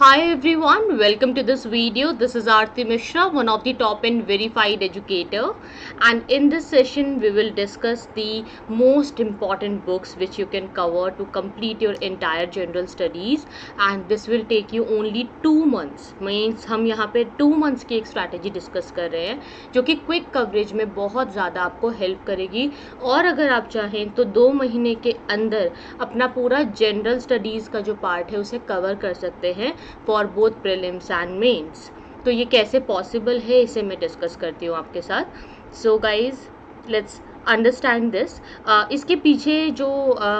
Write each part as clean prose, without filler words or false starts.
Hi everyone, welcome to this video. This is Aarti Mishra, one of the top and verified educator, and in this session we will discuss the most important books which you can cover to complete your entire general studies, and this will take you only 2 months. Means हम यहाँ पे 2 months की एक strategy discuss कर रहे हैं जो कि quick coverage में बहुत ज़्यादा आपको help करेगी, और अगर आप चाहें तो 2 महीने के अंदर अपना पूरा जनरल स्टडीज़ का जो पार्ट है उसे कवर कर सकते हैं for both prelims and mains. तो ये कैसे पॉसिबल है इसे मैं डिस्कस करती हूँ आपके साथ। So guys let's understand this. इसके पीछे जो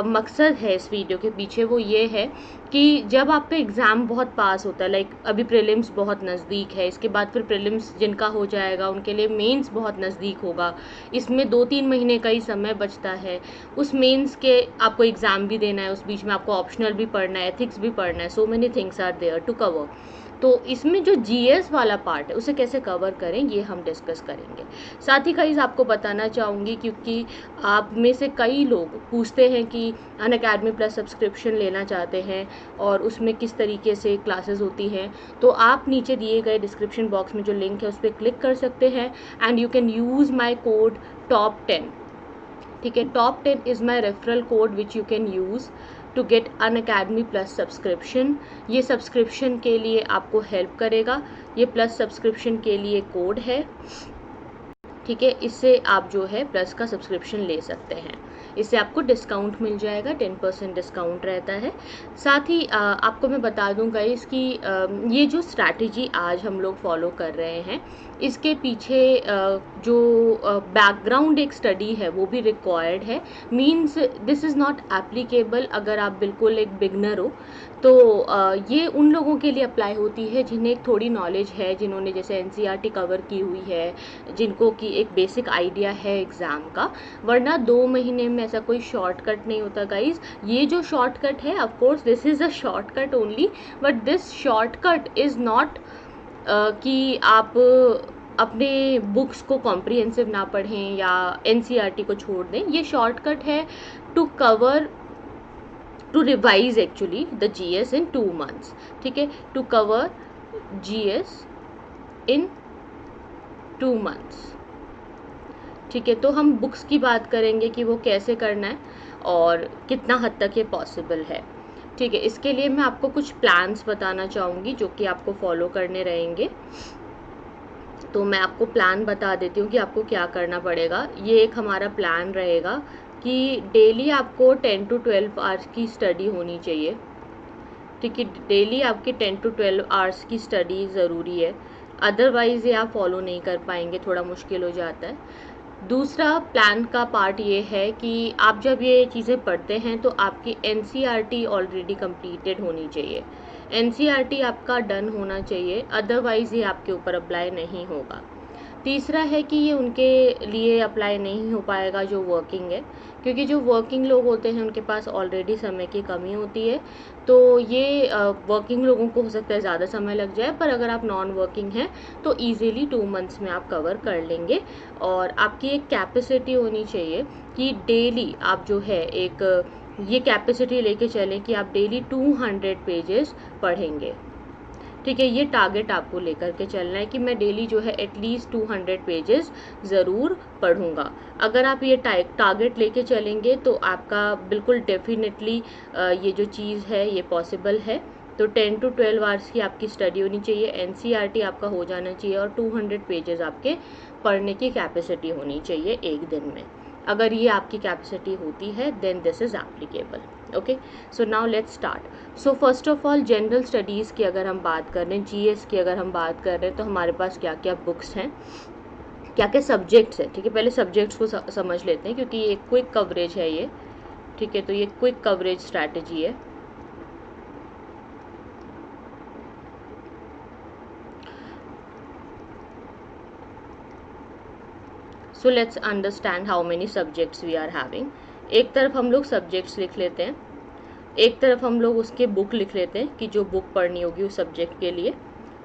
मकसद है इस वीडियो के पीछे वो ये है कि जब आपका एग्ज़ाम बहुत पास होता है, लाइक अभी प्रीलिम्स बहुत नज़दीक है, इसके बाद फिर प्रीलिम्स जिनका हो जाएगा उनके लिए मेंस बहुत नज़दीक होगा, इसमें 2-3 महीने का ही समय बचता है। उस मेंस के आपको एग्ज़ाम भी देना है, उस बीच में आपको ऑप्शनल भी पढ़ना है, एथिक्स भी पढ़ना है, so many things are there to cover. तो इसमें जो जीएस वाला पार्ट है उसे कैसे कवर करें ये हम डिस्कस करेंगे। साथ ही गाइस आपको बताना चाहूँगी, क्योंकि आप में से कई लोग पूछते हैं कि अनअकैडमी प्लस सब्सक्रिप्शन लेना चाहते हैं और उसमें किस तरीके से क्लासेस होती हैं, तो आप नीचे दिए गए डिस्क्रिप्शन बॉक्स में जो लिंक है उस पर क्लिक कर सकते हैं and you can use my code top 10। ठीक है, top 10 is my referral code which you can use to get Unacademy plus subscription. ये सब्सक्रिप्शन के लिए आपको हेल्प करेगा, ये प्लस सब्सक्रिप्शन के लिए कोड है। ठीक है, इससे आप जो है प्लस का सब्सक्रिप्शन ले सकते हैं, इससे आपको डिस्काउंट मिल जाएगा, 10% डिस्काउंट रहता है। साथ ही आपको मैं बता दूं गाइस कि ये जो स्ट्रैटेजी आज हम लोग फॉलो कर रहे हैं इसके पीछे जो बैकग्राउंड एक स्टडी है वो भी रिक्वायर्ड है। Means this is not applicable अगर आप बिल्कुल एक बिगनर हो, तो ये उन लोगों के लिए अप्लाई होती है जिन्हें थोड़ी नॉलेज है, जिन्होंने जैसे एनसीईआरटी कवर की हुई है, जिनको कि एक बेसिक आइडिया है एग्ज़ाम का। वरना 2 महीने में ऐसा कोई शॉर्टकट नहीं होता गाइज। ये जो शॉर्टकट है, of course this is a shortcut only, but this shortcut is not कि आप अपने बुक्स को कॉम्प्रिहेंसिव ना पढ़ें या एनसीईआरटी को छोड़ दें। ये शॉर्टकट है to cover, to revise actually the GS in 2 months। ठीक है, to cover GS in 2 months। ठीक है, तो हम बुक्स की बात करेंगे कि वो कैसे करना है और कितना हद तक ये पॉसिबल है। ठीक है, इसके लिए मैं आपको कुछ प्लान्स बताना चाहूँगी जो कि आपको फॉलो करने रहेंगे। तो मैं आपको प्लान बता देती हूँ कि आपको क्या करना पड़ेगा। ये एक हमारा प्लान रहेगा कि डेली आपको 10 to 12 आवर्स की स्टडी होनी चाहिए। ठीक है, डेली आपकी 10 to 12 आवर्स की स्टडी ज़रूरी है, अदरवाइज़ ये आप फॉलो नहीं कर पाएंगे, थोड़ा मुश्किल हो जाता है। दूसरा प्लान का पार्ट ये है कि आप जब ये चीज़ें पढ़ते हैं तो आपकी एनसीईआरटी ऑलरेडी कंप्लीटेड होनी चाहिए, एनसीईआरटी आपका डन होना चाहिए, अदरवाइज़ ये आपके ऊपर अप्लाई नहीं होगा। तीसरा है कि ये उनके लिए अप्लाई नहीं हो पाएगा जो वर्किंग है, क्योंकि जो वर्किंग लोग होते हैं उनके पास ऑलरेडी समय की कमी होती है। तो ये वर्किंग लोगों को हो सकता है ज़्यादा समय लग जाए, पर अगर आप नॉन वर्किंग हैं तो इजीली 2 मंथ्स में आप कवर कर लेंगे। और आपकी एक कैपेसिटी होनी चाहिए कि डेली आप जो है एक ये कैपेसिटी लेके चलें कि आप डेली 200 पेजेस पढ़ेंगे। ठीक है, ये टारगेट आपको लेकर के चलना है कि मैं डेली जो है एटलीस्ट 200 पेजेस ज़रूर पढ़ूंगा। अगर आप ये टारगेट लेके चलेंगे तो आपका बिल्कुल डेफिनेटली ये जो चीज़ है ये पॉसिबल है। तो 10 to 12 आवर्स की आपकी स्टडी होनी चाहिए, एनसीईआरटी आपका हो जाना चाहिए और 200 पेजेस आपके पढ़ने की कैपेसिटी होनी चाहिए एक दिन में। अगर ये आपकी कैपेसिटी होती है then this is applicable. Okay, so now let's start. So first of all general studies की अगर हम बात कर रहे हैं, जीएस की अगर हम बात कर रहे हैं, तो हमारे पास क्या क्या बुक्स हैं, क्या क्या सब्जेक्ट्स हैं। ठीक है, पहले सब्जेक्ट्स को समझ लेते हैं क्योंकि ये क्विक कवरेज है ये। ठीक है, तो ये क्विक कवरेज स्ट्रैटेजी है। So let's understand how many subjects we are having. एक तरफ हम लोग सब्जेक्ट्स लिख लेते हैं, एक तरफ हम लोग उसके बुक लिख लेते हैं कि जो बुक पढ़नी होगी उस सब्जेक्ट के लिए।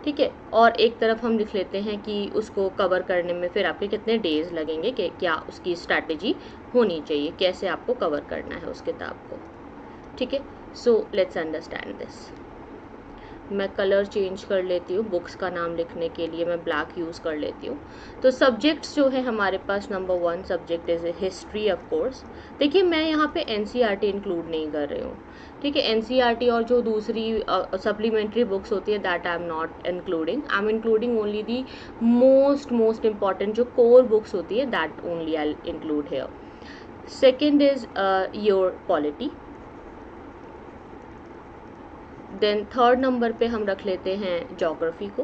ठीक है, और एक तरफ हम लिख लेते हैं कि उसको कवर करने में फिर आपके कितने डेज लगेंगे, कि क्या उसकी स्ट्रैटेजी होनी चाहिए, कैसे आपको कवर करना है उस किताब को। ठीक है, सो लेट्स अंडरस्टैंड दिस। मैं कलर चेंज कर लेती हूँ, बुक्स का नाम लिखने के लिए मैं ब्लैक यूज़ कर लेती हूँ। तो सब्जेक्ट्स जो है हमारे पास, number 1 subject is history of course. देखिए मैं यहाँ पे एनसीईआरटी इंक्लूड नहीं कर रही हूँ, ठीक है। एनसीईआरटी और जो दूसरी सप्लीमेंट्री बुक्स होती है that I am not including, I am including only the most important जो कोर बुक्स होती है, that only I include here. Second is your polity. Then third number पे हम रख लेते हैं ज्योग्राफी को,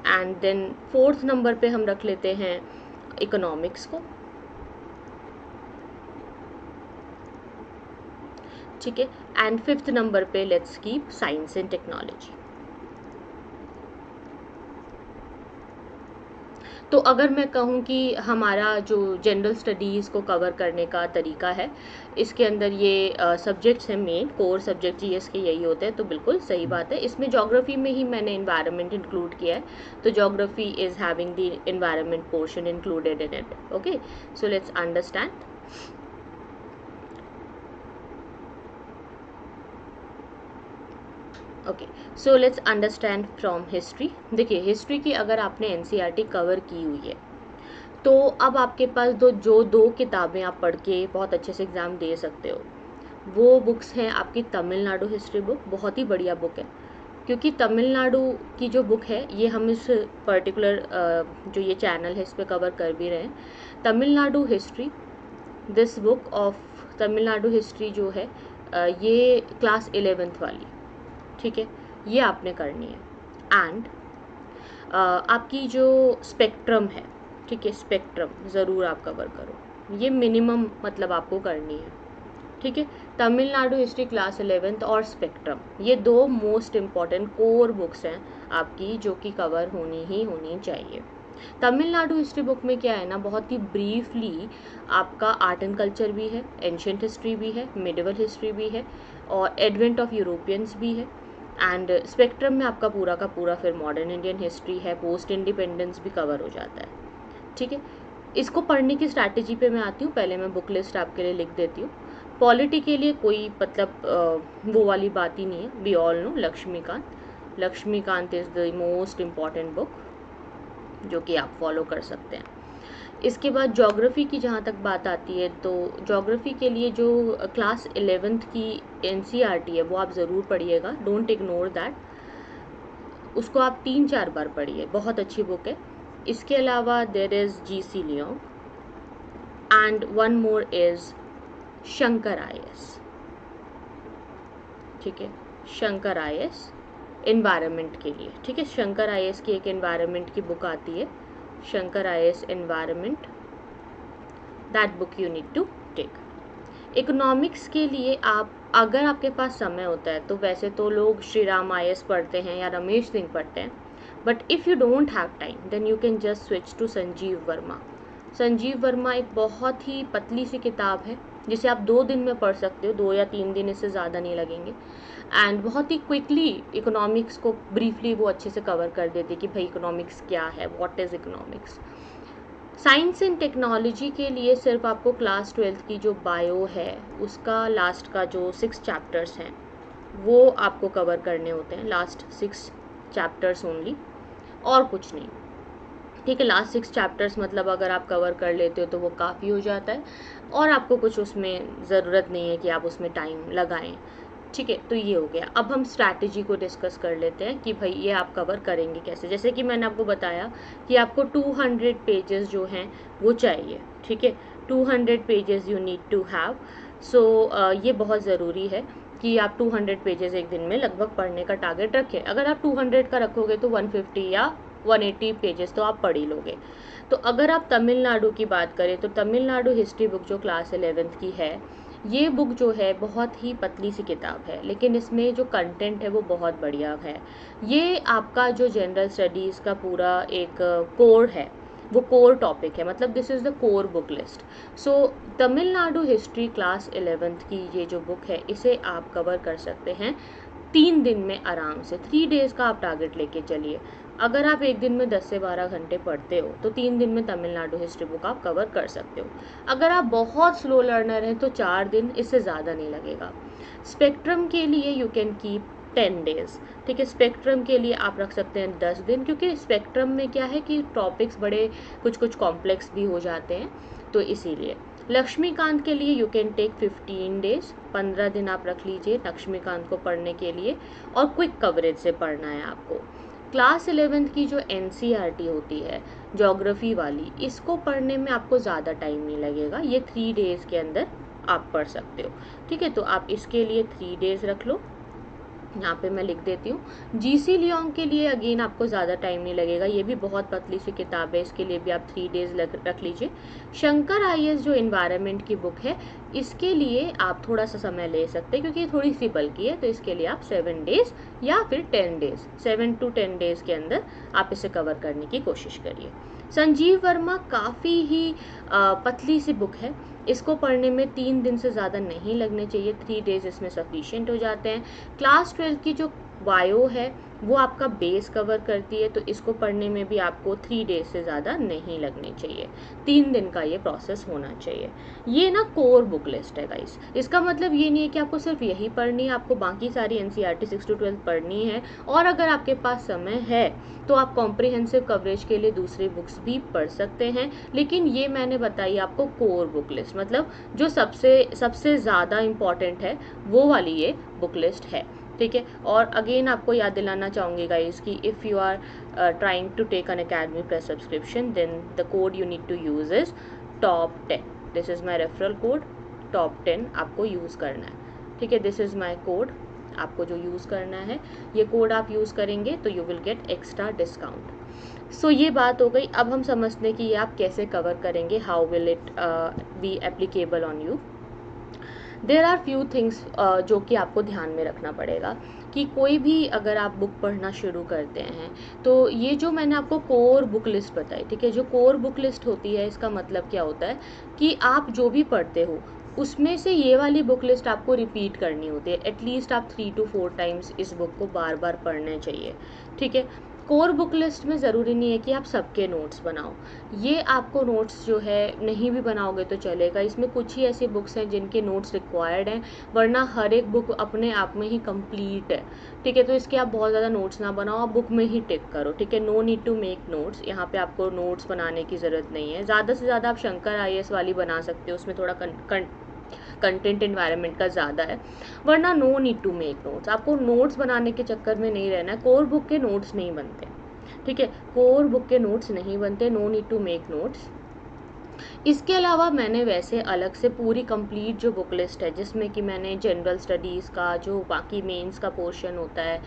एंड देन फोर्थ नंबर पे हम रख लेते हैं इकोनॉमिक्स को, ठीक है। एंड फिफ्थ नंबर पे let's keep science and technology. तो अगर मैं कहूँ कि हमारा जो जनरल स्टडीज़ को कवर करने का तरीका है, इसके अंदर ये सब्जेक्ट्स हैं, मेन कोर सब्जेक्ट जीएस के यही होते हैं, तो बिल्कुल सही बात है। इसमें ज्योग्राफी में ही मैंने इन्वायरमेंट इंक्लूड किया है, तो geography is having the environment portion included in it. Okay, so let's understand. Okay, so let's understand from history. देखिए हिस्ट्री की अगर आपने एनसीईआरटी कवर की हुई है तो अब आपके पास दो किताबें आप पढ़ के बहुत अच्छे से एग्ज़ाम दे सकते हो। वो बुक्स हैं आपकी तमिलनाडु हिस्ट्री बुक, बहुत ही बढ़िया बुक है, क्योंकि तमिलनाडु की जो बुक है ये हम इस पर्टिकुलर जो ये चैनल है इस पर कवर कर भी रहे हैं। Tamil Nadu history, this book of Tamil Nadu history जो है ये क्लास 11th वाली, ठीक है, ये आपने करनी है। एंड आपकी जो स्पेक्ट्रम है, ठीक है, स्पेक्ट्रम ज़रूर आप कवर करो, ये मिनिमम मतलब आपको करनी है, ठीक है। तमिलनाडु हिस्ट्री क्लास 11th और स्पेक्ट्रम, ये दो मोस्ट इम्पॉर्टेंट कोर बुक्स हैं आपकी जो कि कवर होनी चाहिए। तमिलनाडु हिस्ट्री बुक में क्या है ना, बहुत ही ब्रीफली आपका आर्ट एंड कल्चर भी है, एंशियंट हिस्ट्री भी है, मिडिवल हिस्ट्री भी है, और एडवेंट ऑफ यूरोपियंस भी है। एंड स्पेक्ट्रम में आपका पूरा का पूरा फिर मॉडर्न इंडियन हिस्ट्री है, पोस्ट इंडिपेंडेंस भी कवर हो जाता है, ठीक है। इसको पढ़ने की स्ट्रैटेजी पे मैं आती हूँ, पहले मैं बुक लिस्ट आपके लिए लिख देती हूँ। पॉलिटी के लिए कोई मतलब वो वाली बात ही नहीं है, we all know Laxmikanth is the most important book जो कि आप फॉलो कर सकते हैं। इसके बाद ज्योग्राफी की जहाँ तक बात आती है, तो ज्योग्राफी के लिए जो क्लास 11th की एनसीईआरटी है वो आप ज़रूर पढ़िएगा, डोंट इग्नोर दैट, उसको आप 3-4 बार पढ़िए, बहुत अच्छी बुक है। इसके अलावा there is GC Leong, and one more is Shankar IAS, ठीक है, शंकर आईएएस एनवायरनमेंट के लिए, ठीक है। शंकर आईएएस की एक एनवायरनमेंट की बुक आती है, Shankar IAS environment, that book you need to take. Economics के लिए आप अगर आपके पास समय होता है तो वैसे तो लोग श्री राम आईएएस पढ़ते हैं या रमेश सिंह पढ़ते हैं, but if you don't have time then you can just switch to Sanjeev Verma. Sanjeev Verma एक बहुत ही पतली सी किताब है जिसे आप 2 दिन में पढ़ सकते हो, 2 या 3 दिन, इससे ज़्यादा नहीं लगेंगे। एंड बहुत ही क्विकली इकोनॉमिक्स को ब्रीफली वो अच्छे से कवर कर देती कि भाई इकोनॉमिक्स क्या है, what is economics. Science and technology के लिए सिर्फ आपको क्लास 12th की जो बायो है उसका लास्ट का जो 6 चैप्टर्स हैं वो आपको कवर करने होते हैं, लास्ट 6 चैप्टर्स ओनली, और कुछ नहीं, ठीक है। लास्ट 6 चैप्टर्स मतलब अगर आप कवर कर लेते हो तो वो काफ़ी हो जाता है, और आपको कुछ उसमें ज़रूरत नहीं है कि आप उसमें टाइम लगाएं, ठीक है। तो ये हो गया। अब हम स्ट्रैटेजी को डिस्कस कर लेते हैं कि भाई ये आप कवर करेंगे कैसे। जैसे कि मैंने आपको बताया कि आपको 200 पेजेस जो हैं वो चाहिए, ठीक है, 200 pages you need to have. So ये बहुत ज़रूरी है कि आप 200 पेजेस एक दिन में लगभग पढ़ने का टारगेट रखें। अगर आप 200 का रखोगे तो 150 या 180 पेजेस तो आप पढ़ ही लोगे। तो अगर आप तमिलनाडु की बात करें तो तमिलनाडु हिस्ट्री बुक जो क्लास 11th की है, ये बुक जो है बहुत ही पतली सी किताब है, लेकिन इसमें जो कंटेंट है वो बहुत बढ़िया है। ये आपका जो जनरल स्टडीज़ का पूरा एक कोर है, वो कोर टॉपिक है, मतलब this is the core book list. So Tamil Nadu history class 11th की ये जो बुक है इसे आप कवर कर सकते हैं 3 दिन में आराम से, 3 डेज़ का आप टारगेट लेके चलिए। अगर आप एक दिन में 10 से 12 घंटे पढ़ते हो तो 3 दिन में तमिलनाडु हिस्ट्री बुक आप कवर कर सकते हो। अगर आप बहुत स्लो लर्नर हैं तो 4 दिन, इससे ज़्यादा नहीं लगेगा। स्पेक्ट्रम के लिए यू कैन कीप 10 डेज, ठीक है। स्पेक्ट्रम के लिए आप रख सकते हैं 10 दिन, क्योंकि स्पेक्ट्रम में क्या है कि टॉपिक्स बड़े कुछ कॉम्प्लेक्स भी हो जाते हैं, तो इसीलिए। लक्ष्मीकांत के लिए यू कैन टेक 15 डेज, 15 दिन आप रख लीजिए लक्ष्मीकांत को पढ़ने के लिए, और क्विक कवरेज से पढ़ना है आपको। क्लास 11th की जो NCERT होती है ज्योग्राफी वाली, इसको पढ़ने में आपको ज़्यादा टाइम नहीं लगेगा, ये 3 डेज़ के अंदर आप पढ़ सकते हो, ठीक है। तो आप इसके लिए 3 डेज़ रख लो, यहाँ पे मैं लिख देती हूँ। GC लियोंग के लिए अगेन आपको ज़्यादा टाइम नहीं लगेगा, ये भी बहुत पतली सी किताब है, इसके लिए भी आप 3 डेज़ रख लीजिए। शंकर IAS जो इन्वायरमेंट की बुक है, इसके लिए आप थोड़ा सा समय ले सकते हैं, क्योंकि ये थोड़ी सी बल्कि है, तो इसके लिए आप 7 डेज़ या फिर 10 डेज़, 7 to 10 डेज़ के अंदर आप इसे कवर करने की कोशिश करिए। संजीव वर्मा काफ़ी ही पतली सी बुक है, इसको पढ़ने में 3 दिन से ज़्यादा नहीं लगने चाहिए, 3 डेज़ इसमें सफिशिएंट हो जाते हैं। क्लास 12 की जो बायो है वो आपका बेस कवर करती है, तो इसको पढ़ने में भी आपको 3 डेज से ज़्यादा नहीं लगने चाहिए, 3 दिन का ये प्रोसेस होना चाहिए। ये ना कोर बुक लिस्ट है गाइस, इसका मतलब ये नहीं है कि आपको सिर्फ यही पढ़नी है, आपको बाकी सारी NCERT 6 to 12 पढ़नी है, और अगर आपके पास समय है तो आप कॉम्प्रिहेंसिव कवरेज के लिए दूसरी बुक्स भी पढ़ सकते हैं। लेकिन ये मैंने बताई आपको कोर बुक लिस्ट, मतलब जो सबसे ज़्यादा इम्पॉर्टेंट है वो वाली ये बुक लिस्ट है, ठीक है। और अगेन आपको याद दिलाना चाहूँगी गाइस कि if you are trying to take Unacademy plus subscription, then the code you need to use is top 10। This is my referral code, top 10 आपको यूज़ करना है, ठीक है। दिस इज़ माई कोड, आपको जो use करना है, ये कोड आप यूज़ करेंगे तो you will get extra discount. So ये बात हो गई। अब हम समझते हैं कि ये आप कैसे कवर करेंगे, how will it be applicable on you. There are few things जो कि आपको ध्यान में रखना पड़ेगा कि कोई भी अगर आप बुक पढ़ना शुरू करते हैं, तो ये जो मैंने आपको कोर बुक लिस्ट बताई, ठीक है, जो कोर बुक लिस्ट होती है, इसका मतलब क्या होता है कि आप जो भी पढ़ते हो उसमें से ये वाली बुक लिस्ट आपको रिपीट करनी होती है। एटलीस्ट आप 3 to 4 टाइम्स इस बुक को बार बार पढ़ना चाहिए, ठीक है। कोर बुक लिस्ट में ज़रूरी नहीं है कि आप सबके नोट्स बनाओ, ये आपको नोट्स जो है नहीं भी बनाओगे तो चलेगा, इसमें कुछ ही ऐसी बुक्स हैं जिनके नोट्स रिक्वायर्ड हैं, वरना हर एक बुक अपने आप में ही कंप्लीट है, ठीक है। तो इसके आप बहुत ज़्यादा नोट्स ना बनाओ, आप बुक में ही टिक करो, ठीक है। No need to make notes, यहाँ पे आपको नोट्स बनाने की ज़रूरत नहीं है। ज़्यादा से ज़्यादा आप शंकर IAS वाली बना सकते हो, उसमें थोड़ा कंटेंट एनवायरनमेंट का ज़्यादा है, वरना no need to make notes. आपको नोट्स बनाने के चक्कर में नहीं रहना है, कोर बुक के नोट्स नहीं बनते, ठीक है, कोर बुक के नोट्स नहीं बनते, no need to make notes. इसके अलावा मैंने वैसे अलग से पूरी कंप्लीट जो बुक लिस्ट है, जिसमें कि मैंने जनरल स्टडीज़ का जो बाकी मेंस का पोर्शन होता है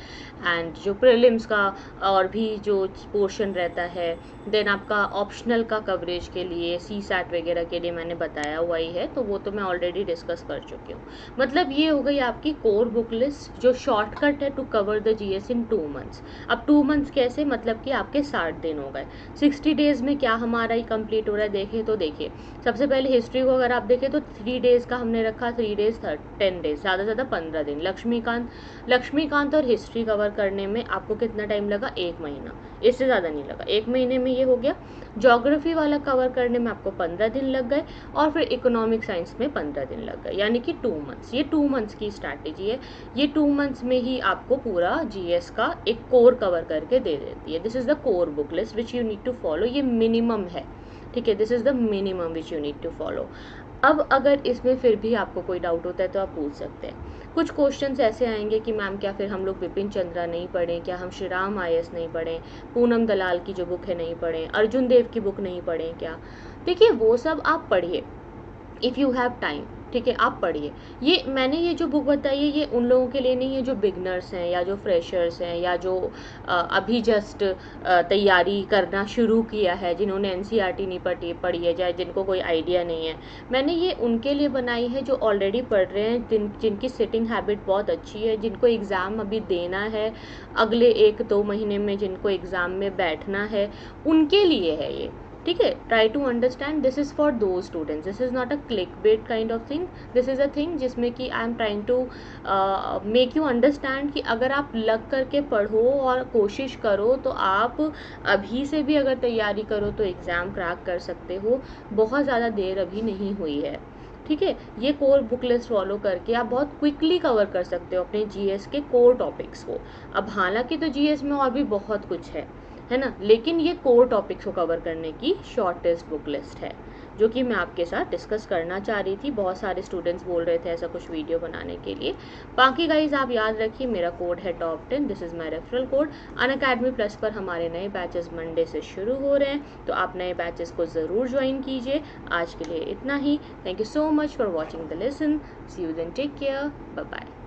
एंड जो प्रीलिम्स का और भी जो पोर्शन रहता है, देन आपका ऑप्शनल का कवरेज के लिए CSAT वगैरह के लिए मैंने बताया हुआ ही है, तो वो तो मैं ऑलरेडी डिस्कस कर चुकी हूँ। मतलब ये हो गई आपकी कोर बुक लिस्ट, जो शॉर्टकट है to cover the GS in 2 months. अब 2 मंथ्स कैसे, मतलब कि आपके 60 दिन हो गए, 60 डेज़ में क्या हमारा ही कंप्लीट हो रहा है। देखें तो देखिए, सबसे पहले हिस्ट्री को अगर आप देखें तो 3 डेज़ का हमने रखा, 3 डेज़ 10 डेज़, ज़्यादा से ज़्यादा 15 दिन। लक्ष्मीकांत और हिस्ट्री कवर करने में आपको कितना टाइम लगा, 1 महीना, इससे ज़्यादा नहीं लगा, 1 महीने में ये हो गया। ज्योग्राफी वाला कवर करने में आपको 15 दिन लग गए, और फिर इकोनॉमिक साइंस में 15 दिन लग गए, यानी कि 2 मंथ्स। ये 2 मंथ्स की स्ट्रैटेजी है, ये 2 मंथ्स में ही आपको पूरा GS का एक कोर कवर करके दे देती है। This is the core book list which you need to follow, ये मिनिमम है, ठीक है, this is the minimum which you need to follow. अब अगर इसमें फिर भी आपको कोई डाउट होता है तो आप पूछ सकते हैं। कुछ क्वेश्चंस ऐसे आएंगे कि मैम क्या फिर हम लोग बिपिन चंद्रा नहीं पढ़ें, क्या हम श्री राम IAS नहीं पढ़ें, पूनम दलाल की जो बुक है नहीं पढ़ें, अर्जुन देव की बुक नहीं पढ़ें क्या? देखिए, वो सब आप पढ़िए इफ़ यू हैव टाइम, ठीक है, आप पढ़िए। ये मैंने ये जो बुक बताई है, ये उन लोगों के लिए नहीं है जो बिगनर्स हैं या जो फ्रेशर्स हैं या जो अभी जस्ट तैयारी करना शुरू किया है, जिन्होंने NCERT नहीं पढ़ी है, या जिनको कोई आइडिया नहीं है। मैंने ये उनके लिए बनाई है जो ऑलरेडी पढ़ रहे हैं, जिनकी सिटिंग हैबिट बहुत अच्छी है, जिनको एग्ज़ाम अभी देना है अगले 1-2 महीने में, जिनको एग्ज़ाम में बैठना है, उनके लिए है ये, ठीक है, try to understand, this is for दो students, this is not a clickbait kind of thing, this is a thing जिसमें कि I am trying to make you understand कि अगर आप लग करके पढ़ो और कोशिश करो तो आप अभी से भी अगर तैयारी करो तो एग्ज़ाम क्रैक कर सकते हो, बहुत ज़्यादा देर अभी नहीं हुई है। ठीक है, ये कोर बुक लिस्ट फॉलो करके आप बहुत क्विकली कवर कर सकते हो अपने जीएस के कोर टॉपिक्स को। अब हालांकि तो जीएस में और भी बहुत कुछ है ना, लेकिन ये कोर टॉपिक्स को कवर करने की शॉर्टेस्ट बुक लिस्ट है जो कि मैं आपके साथ डिस्कस करना चाह रही थी। बहुत सारे स्टूडेंट्स बोल रहे थे ऐसा कुछ वीडियो बनाने के लिए। बाकी गाइज आप याद रखिए, मेरा कोड है top 10, this is my referral code. Unacademy plus पर हमारे नए बैचेस मंडे से शुरू हो रहे हैं, तो आप नए बैचेस को ज़रूर ज्वाइन कीजिए। आज के लिए इतना ही। Thank you so much for watching the lesson. See you then, take care, bye bye.